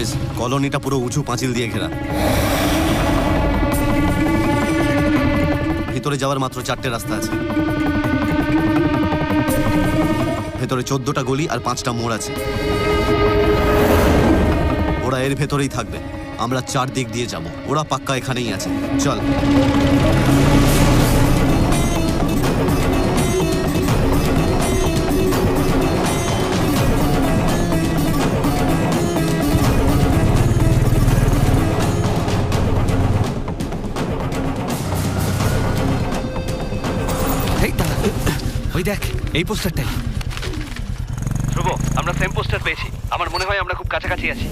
Boys, কলোনিটা পুরো উঁচু পাঁচিল দিয়ে ঘেরা। ভেতরে যাওয়ার মাত্র 4টে রাস্তা আছে। ভেতরে 14টা গলি আর 5টা মোড় আছে। ওরা এর ভেতরেই থাকবে। আমরা 4 দিক দিয়ে যাব। ওরা পাক্কা এখানেই আছে। চল। এই দাঁড়া, ওই দেখ এই পোস্টারটাই। ধ্রুব, আমরা সেম পোস্টার পেয়েছি। আমার মনে হয় আমরা খুব কাছাকাছি আছি।